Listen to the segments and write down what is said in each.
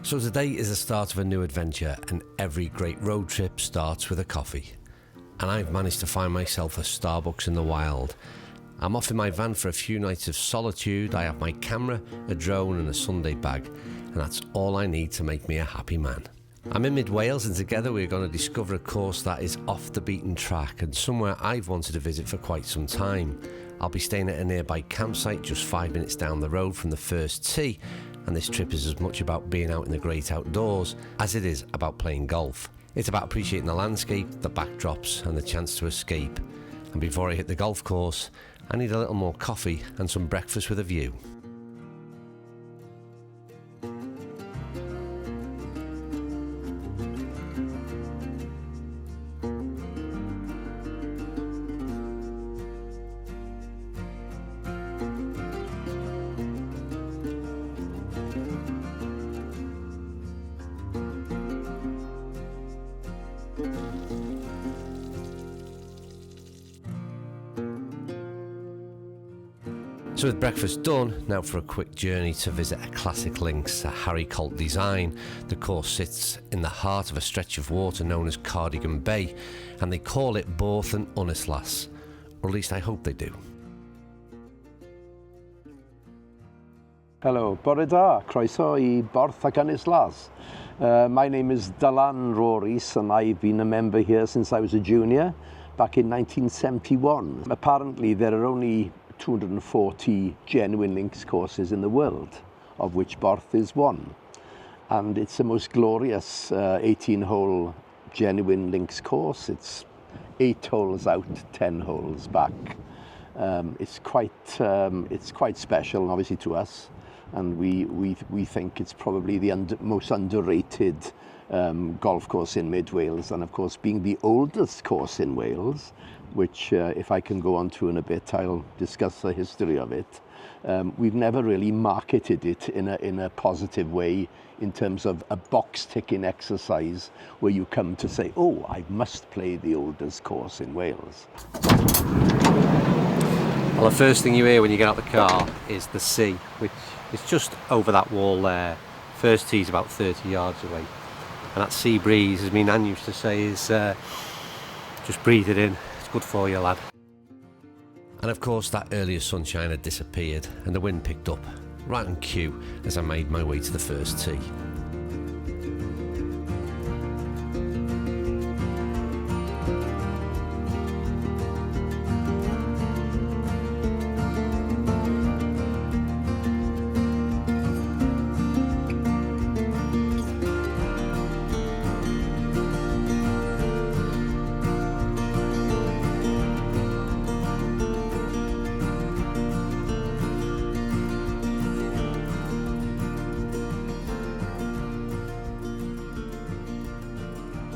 So today is the start of a new adventure, and every great road trip starts with a coffee. And I've managed to find myself a Starbucks in the wild. I'm off in my van for a few nights of solitude. I have my camera, a drone and a Sunday bag, and that's all I need to make me a happy man. I'm in mid-Wales, and together we're going to discover a course that is off the beaten track and somewhere I've wanted to visit for quite some time. I'll be staying at a nearby campsite just 5 minutes down the road from the first tee, and this trip is as much about being out in the great outdoors as it is about playing golf. It's about appreciating the landscape, the backdrops and the chance to escape. And before I hit the golf course, I need a little more coffee and some breakfast with a view. So with breakfast done, now for a quick journey to visit a classic links, a Harry Colt design. The course sits in the heart of a stretch of water known as Cardigan Bay, and they call it Borth and Ynyslas, or at least I hope they do. Hello, bore da, croeso I Borth and Ynyslas. My name is Dylan Rorys and I've been a member here since I was a junior back in 1971. Apparently there are only 240 genuine links courses in the world, of which Borth is one. And it's the most glorious 18-hole genuine links course. It's 8 holes out, 10 holes back. It's quite special, obviously, to us. And we think it's probably the most underrated golf course in mid-Wales, and of course being the oldest course in Wales, which if I can go on to in a bit, I'll discuss the history of it. We've never really marketed it in a positive way in terms of a box-ticking exercise where you come to say, oh, I must play the oldest course in Wales. Well, the first thing you hear when you get out the car is the sea, which is just over that wall there. First tee's about 30 yards away. And that sea breeze, as me nan used to say, is just breathe it in. It's good for you, lad. And of course that earlier sunshine had disappeared and the wind picked up right on cue as I made my way to the first tee.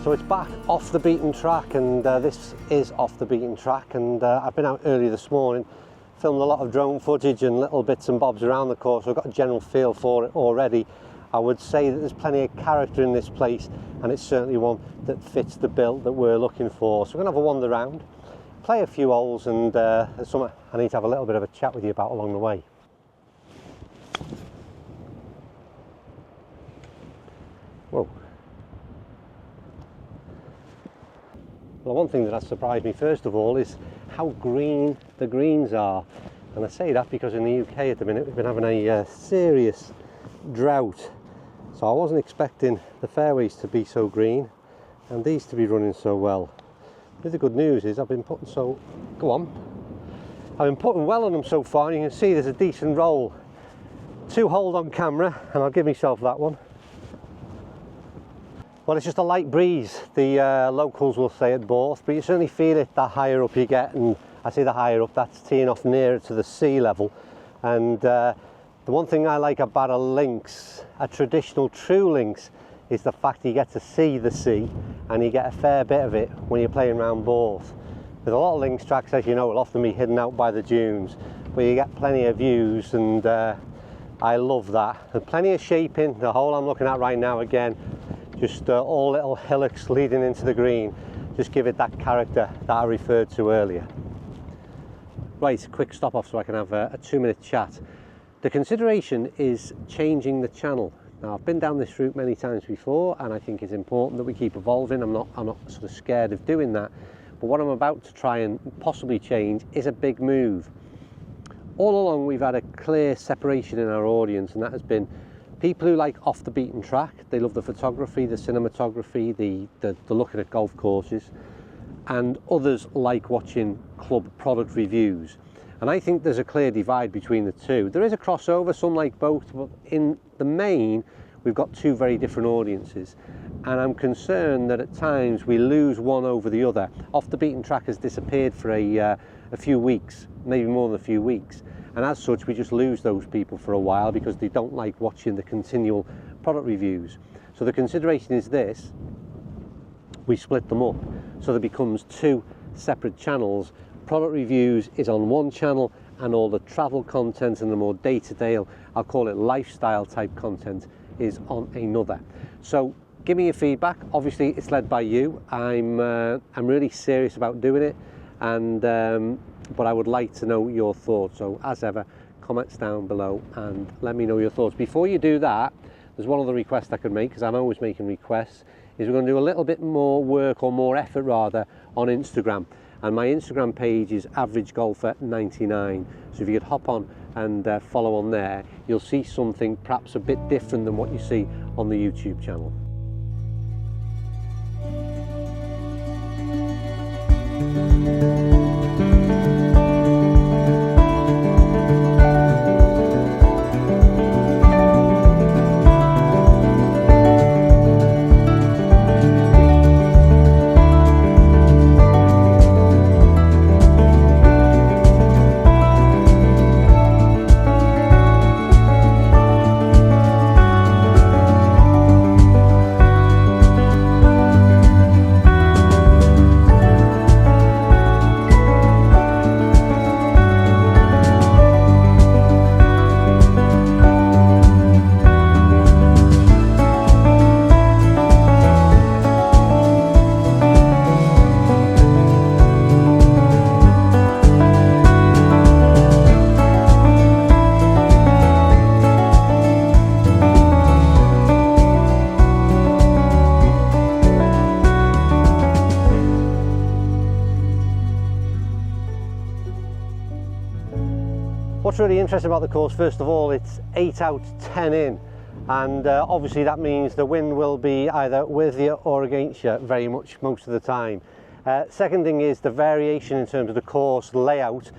So it's back off the beaten track, and this is off the beaten track, and I've been out early this morning, filmed a lot of drone footage and little bits and bobs around the course, so I've got a general feel for it already. I would say that there's plenty of character in this place, and it's certainly one that fits the bill that we're looking for. So we're going to have a wander around, play a few holes, and there's something I need to have a little bit of a chat with you about along the way. Whoa. Well, one thing that has surprised me first of all is how green the greens are, and I say that because in the UK at the minute we've been having a serious drought, so I wasn't expecting the fairways to be so green and these to be running so well. But the good news is I've been putting well on them so far, and you can see there's a decent roll. 2 hold on camera, and I'll give myself that one. Well, it's just a light breeze, the locals will say at Borth, but you certainly feel it the higher up you get, and I say the higher up, that's teeing off nearer to the sea level. And the one thing I like about a links, a traditional true links, is the fact you get to see the sea, and you get a fair bit of it when you're playing around Borth. With a lot of links tracks, as you know, will often be hidden out by the dunes, where you get plenty of views, and I love that. There's plenty of shaping. The hole I'm looking at right now, again, just all little hillocks leading into the green, just give it that character that I referred to earlier. Right, quick stop off so I can have a 2-minute chat. The consideration is changing the channel. Now, I've been down this route many times before, and I think it's important that we keep evolving. I'm not sort of scared of doing that. But what I'm about to try and possibly change is a big move. All along, we've had a clear separation in our audience, and that has been people who like off the beaten track. They love the photography, the cinematography, the looking at golf courses, and others like watching club product reviews. And I think there's a clear divide between the two. There is a crossover, some like both, but in the main, we've got two very different audiences. And I'm concerned that at times we lose one over the other. Off the beaten track has disappeared for a few weeks, maybe more than a few weeks. And as such, we just lose those people for a while because they don't like watching the continual product reviews. So the consideration is this: we split them up. So there becomes two separate channels. Product reviews is on one channel, and all the travel content and the more day-to-day, I'll call it lifestyle type content, is on another. So give me your feedback. Obviously it's led by you. I'm really serious about doing it, and but I would like to know your thoughts. So as ever, comments down below and let me know your thoughts. Before you do that, there's one other request I could make, because I'm always making requests, is we're going to do a little bit more work, or more effort rather, on Instagram. And my Instagram page is averagegolfer99. So if you could hop on and follow on there, you'll see something perhaps a bit different than what you see on the YouTube channel. What's really interesting about the course, first of all, it's 8 out, 10 in, and obviously that means the wind will be either with you or against you very much most of the time. Second thing is the variation in terms of the course layout.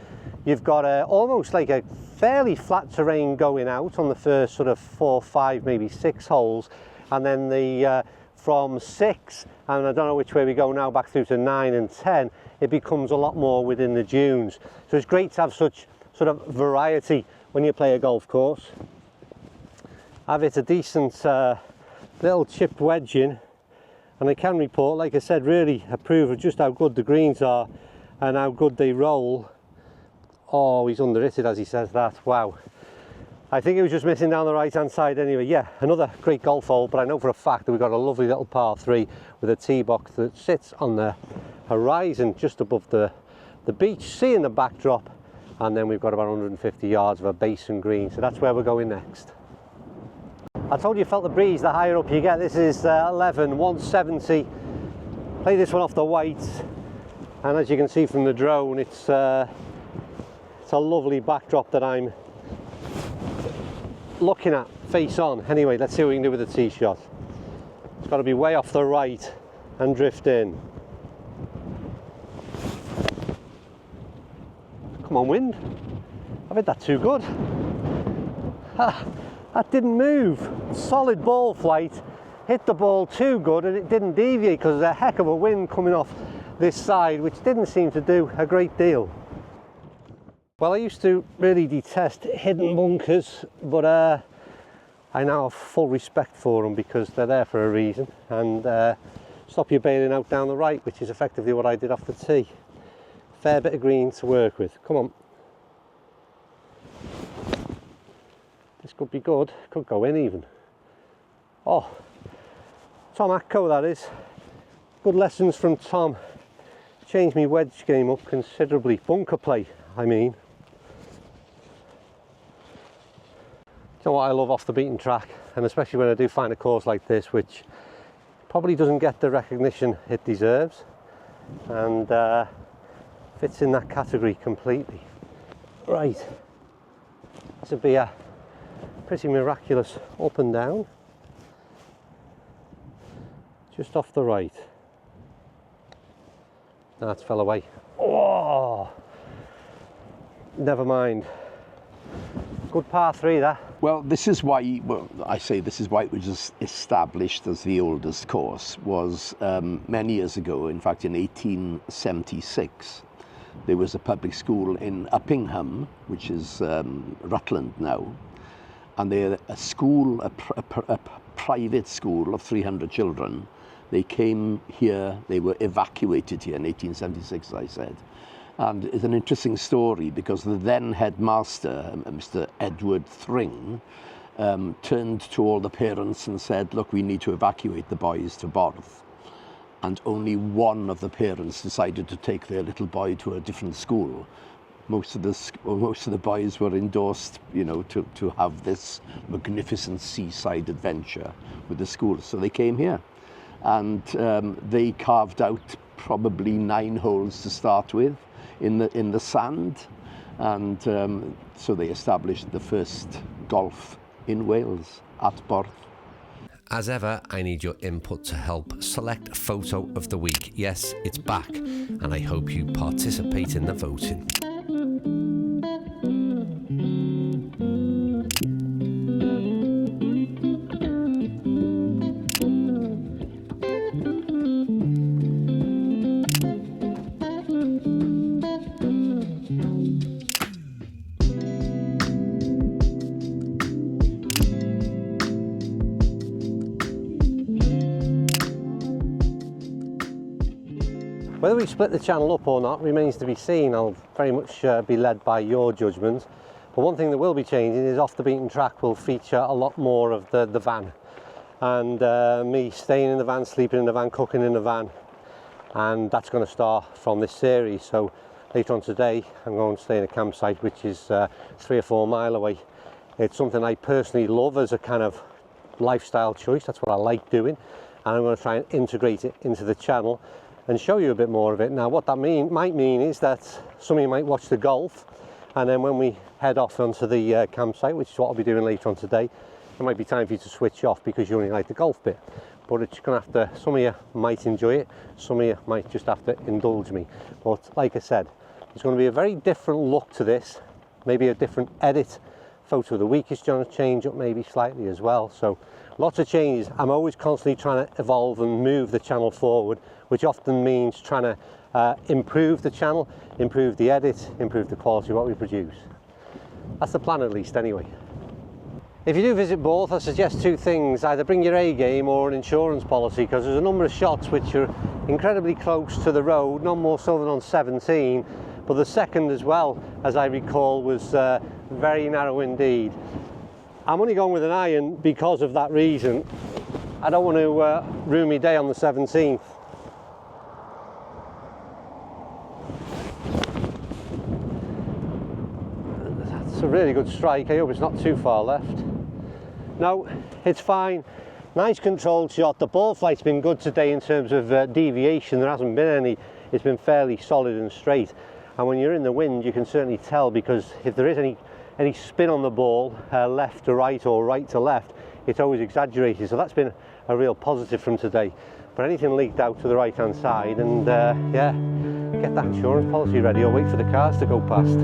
You've got almost like a fairly flat terrain going out on the first sort of 4, 5, maybe 6 holes, and then the from 6, and I don't know which way we go now, back through to 9 and 10, it becomes a lot more within the dunes. So it's great to have such sort of variety when you play a golf course. I've hit a decent little chipped wedge in, and I can report, like I said, really approve of just how good the greens are and how good they roll. Oh, he's under-hit it as he says that. Wow. I think it was just missing down the right hand side anyway. Yeah, another great golf hole, but I know for a fact that we've got a lovely little par 3 with a tee box that sits on the horizon just above the beach, seeing the backdrop. And then we've got about 150 yards of a basin green, so that's where we're going next. I told you you felt the breeze the higher up you get. This is 11, 170. Play this one off the white, and as you can see from the drone, it's a lovely backdrop that I'm looking at face on. Anyway, let's see what we can do with the tee shot. It's got to be way off the right and drift in. Come on, wind. I've hit that too good. That didn't move. Solid ball flight. Hit the ball too good, and it didn't deviate because there's a heck of a wind coming off this side, which didn't seem to do a great deal. Well, I used to really detest hidden bunkers, but I now have full respect for them because they're there for a reason, and stop you bailing out down the right, which is effectively what I did off the tee. Fair bit of green to work with. Come on. This could be good. Could go in even. Oh, Tom Atco that is. Good lessons from Tom. Changed my wedge game up considerably. Bunker play, I mean. You know what, I love off the beaten track, and especially when I do find a course like this which probably doesn't get the recognition it deserves, and fits in that category completely. Right, this would be a pretty miraculous up and down, just off the right. That's fell away. Oh, never mind. Good par 3 that. Well, this is why, well, I say this is why it was established as the oldest course, was many years ago, in fact in 1876, there was a public school in Uppingham, which is Rutland now, and they're a school, a private school of 300 children. They came here, they were evacuated here in 1876, as I said. And it's an interesting story because the then headmaster, Mr. Edward Thring, turned to all the parents and said, look, we need to evacuate the boys to Borth. And only one of the parents decided to take their little boy to a different school. Most of the boys were endorsed, you know, to have this magnificent seaside adventure with the school. So they came here, and they carved out probably 9 holes to start with in the sand, and so they established the first golf in Wales at Borth. As ever, I need your input to help select photo of the week. Yes, it's back, and I hope you participate in the voting. Whether we split the channel up or not remains to be seen. I'll very much be led by your judgment. But one thing that will be changing is Off the Beaten Track will feature a lot more of the van. And me staying in the van, sleeping in the van, cooking in the van. And that's going to start from this series. So later on today, I'm going to stay in a campsite which is 3 or 4 miles away. It's something I personally love as a kind of lifestyle choice. That's what I like doing. And I'm going to try and integrate it into the channel and show you a bit more of it. Now what that might mean is that some of you might watch the golf, and then when we head off onto the campsite, which is what I'll be doing later on today, it might be time for you to switch off because you only like the golf bit. But it's going to have to, some of you might enjoy it, some of you might just have to indulge me. But like I said, there's going to be a very different look to this, maybe a different edit. Photo of the week is going to change up maybe slightly as well. So lots of changes. I'm always constantly trying to evolve and move the channel forward, which often means trying to improve the channel, improve the edit, improve the quality of what we produce. That's the plan, at least, anyway. If you do visit Borth, I suggest 2 things: either bring your A game or an insurance policy, because there's a number of shots which are incredibly close to the road, not more so than on 17, but the second as well, as I recall, was very narrow indeed. I'm only going with an iron because of that reason. I don't want to ruin my day on the 17th. That's a really good strike. I hope it's not too far left. No, it's fine. Nice controlled shot. The ball flight's been good today in terms of deviation. There hasn't been any. It's been fairly solid and straight. And when you're in the wind, you can certainly tell, because if there is any spin on the ball, left to right or right to left, it's always exaggerated. So that's been a real positive from today. But anything leaked out to the right hand side, and yeah, get that insurance policy ready or wait for the cars to go past.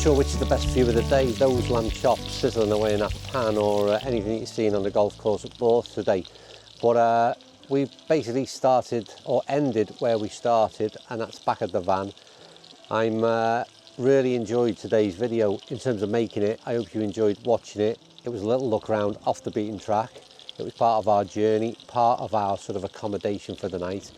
sure which is the best view of the day, those lamb chops sizzling away in that pan, or anything you're seeing on the golf course at Borth today. But we basically started or ended where we started, and that's back at the van. I'm really enjoyed today's video in terms of making it. I hope you enjoyed watching it. It was a little look around off the beaten track. It was part of our journey, part of our sort of accommodation for the night,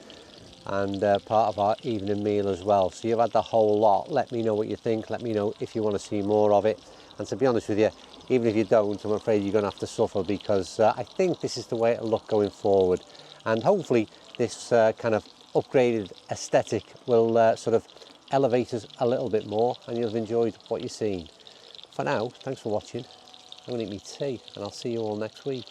and part of our evening meal as well. So you've had the whole lot. Let me know what you think. Let me know if you want to see more of it. And to be honest with you, even if you don't, I'm afraid you're going to have to suffer, because I think this is the way it'll look going forward. And hopefully this kind of upgraded aesthetic will sort of elevate us a little bit more, and you'll have enjoyed what you've seen. For now, thanks for watching. I'm going to eat my tea, and I'll see you all next week.